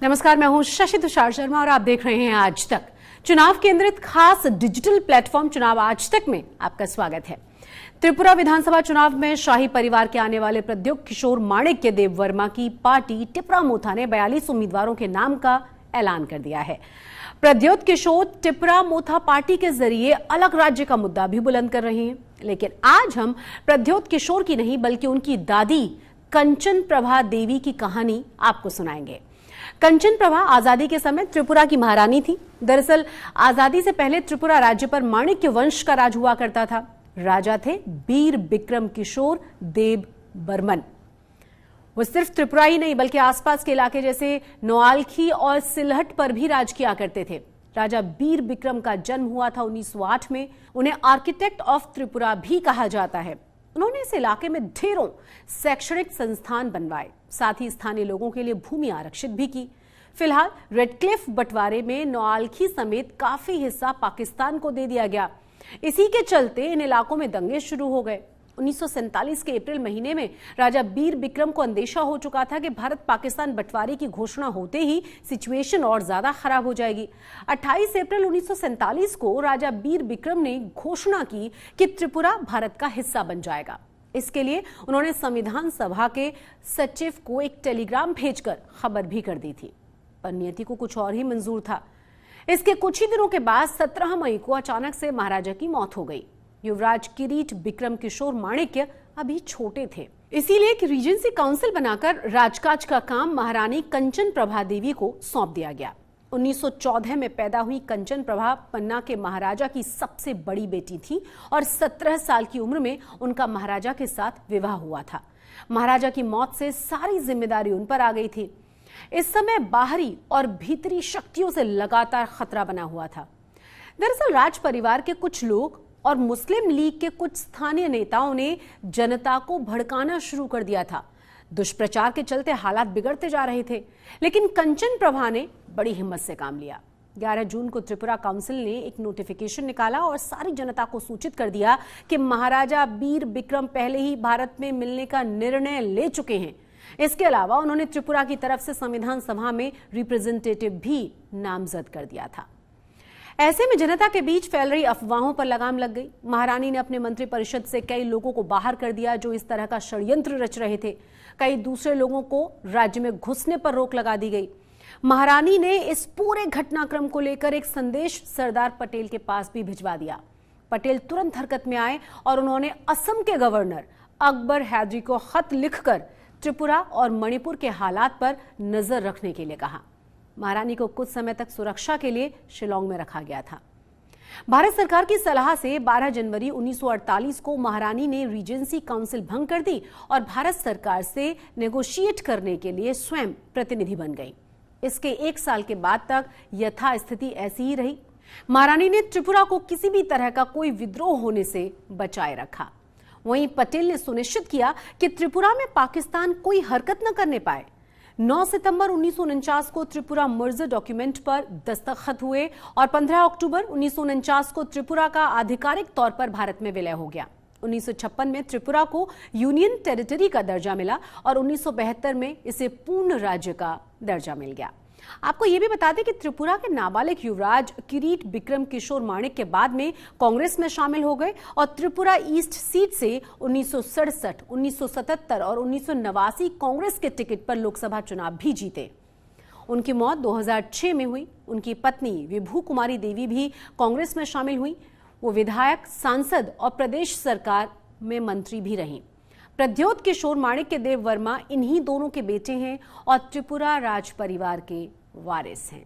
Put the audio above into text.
नमस्कार, मैं हूं शशि तुषार शर्मा और आप देख रहे हैं आज तक। चुनाव केंद्रित खास डिजिटल प्लेटफॉर्म चुनाव आज तक में आपका स्वागत है। त्रिपुरा विधानसभा चुनाव में शाही परिवार के आने वाले प्रद्योत किशोर माणिक्य देव वर्मा की पार्टी टिपरा मोथा ने 42 उम्मीदवारों के नाम का ऐलान कर दिया है। प्रद्योत किशोर टिपरा मोथा पार्टी के जरिए अलग राज्य का मुद्दा भी बुलंद कर रही हैं, लेकिन आज हम प्रद्योत किशोर की नहीं बल्कि उनकी दादी कंचन प्रभा देवी की कहानी आपको सुनाएंगे। कंचन प्रभा आजादी के समय त्रिपुरा की महारानी थी। दरअसल आजादी से पहले त्रिपुरा राज्य पर माणिक्य वंश का राज हुआ करता था। राजा थे वीर बिक्रम किशोर देव बर्मन। वो सिर्फ त्रिपुरा ही नहीं बल्कि आसपास के इलाके जैसे नोआलखी और सिलहट पर भी राज किया करते थे। राजा वीर बिक्रम का जन्म हुआ था 1908 में। उन्हें आर्किटेक्ट ऑफ त्रिपुरा भी कहा जाता है। उन्होंने इस इलाके में ढेरों शैक्षणिक संस्थान बनवाए, साथ ही स्थानीय लोगों के लिए भूमि आरक्षित भी की। फिलहाल रेडक्लिफ बंटवारे में नोआलखी समेत काफी हिस्सा पाकिस्तान को दे दिया गया। इसी के चलते इन इलाकों में दंगे शुरू हो गए। 1947 के अप्रैल महीने में राजा वीर बिक्रम को अंदेशा हो चुका था कि भारत पाकिस्तान बंटवारे की घोषणा होते ही सिचुएशन और ज्यादा खराब हो जाएगी। 28 अप्रैल 1947 को राजा वीर बिक्रम ने घोषणा की कि त्रिपुरा भारत का हिस्सा बन जाएगा। इसके लिए उन्होंने संविधान सभा के सचिव को एक टेलीग्राम भेजकर खबर भी कर दी थी, पर नियति को कुछ और ही मंजूर था। इसके कुछ ही दिनों के बाद 17 मई को अचानक से महाराजा की मौत हो गई। युवराज किरीट बिक्रम किशोर माणिक्य अभी छोटे थे, इसीलिए एक रीजेंसी काउंसिल बनाकर राजकाज का काम महारानी कंचन प्रभा देवी को सौंप दिया गया। 1914 में पैदा हुई कंचन प्रभा पन्ना के महाराजा की सबसे बड़ी बेटी थी और 17 साल की उम्र में उनका महाराजा के साथ विवाह हुआ था। महाराजा की मौत से सारी जिम्मेदारी उन पर आ गई थी। इस समय बाहरी और भीतरी शक्तियों से लगातार खतरा बना हुआ था। दरअसल राज परिवार के कुछ लोग और मुस्लिम लीग के कुछ स्थानीय नेताओं ने जनता को भड़काना शुरू कर दिया था। दुष्प्रचार के चलते हालात बिगड़ते जा रहे थे, लेकिन कंचन प्रभा ने बड़ी हिम्मत से काम लिया। 11 जून को त्रिपुरा काउंसिल ने एक नोटिफिकेशन निकाला और सारी जनता को सूचित कर दिया कि महाराजा वीर बिक्रम पहले ही भारत में मिलने का निर्णय ले चुके हैं। इसके अलावा उन्होंने त्रिपुरा की तरफ से संविधान सभा में रिप्रेजेंटेटिव भी नामजद कर दिया था। ऐसे में जनता के बीच फैल रही अफवाहों पर लगाम लग गई। महारानी ने अपने मंत्रिपरिषद से कई लोगों को बाहर कर दिया जो इस तरह का षड्यंत्र रच रहे थे। कई दूसरे लोगों को राज्य में घुसने पर रोक लगा दी गई। महारानी ने इस पूरे घटनाक्रम को लेकर एक संदेश सरदार पटेल के पास भी भिजवा दिया। पटेल तुरंत हरकत में आए और उन्होंने असम के गवर्नर अकबर हैदरी को खत लिखकर त्रिपुरा और मणिपुर के हालात पर नजर रखने के लिए कहा। महारानी को कुछ समय तक सुरक्षा के लिए शिलांग में रखा गया था। भारत सरकार की सलाह से 12 जनवरी 1948 को महारानी ने रीजेंसी काउंसिल भंग कर दी और भारत सरकार से नेगोशिएट करने के लिए स्वयं प्रतिनिधि बन गई। इसके 1 साल के बाद तक यथास्थिति ऐसी ही रही। महारानी ने त्रिपुरा को किसी भी तरह का कोई विद्रोह होने से बचाए रखा। वहीं पटेल ने सुनिश्चित किया कि त्रिपुरा में पाकिस्तान कोई हरकत न करने पाए। 9 सितंबर 1949 को त्रिपुरा मर्जर डॉक्यूमेंट पर दस्तखत हुए और 15 अक्टूबर 1949 को त्रिपुरा का आधिकारिक तौर पर भारत में विलय हो गया। 1956 में त्रिपुरा को यूनियन टेरिटरी का दर्जा मिला और 1972 में इसे पूर्ण राज्य का दर्जा मिल गया। आपको यह भी बता दें कि त्रिपुरा के नाबालिग युवराज किरीट बिक्रम किशोर माणिक्य के बाद में कांग्रेस में शामिल हो गए और त्रिपुरा ईस्ट सीट से 1967, 1977 और 1989 कांग्रेस के टिकट पर लोकसभा चुनाव भी जीते। उनकी मौत 2006 में हुई। उनकी पत्नी विभू कुमारी देवी भी कांग्रेस में शामिल हुई। वो विधायक, सांसद और प्रदेश सरकार में मंत्री भी रहीं। प्रद्योत किशोर माणिक्य देव वर्मा इन्हीं दोनों के बेटे हैं और त्रिपुरा राज परिवार के वारिस हैं।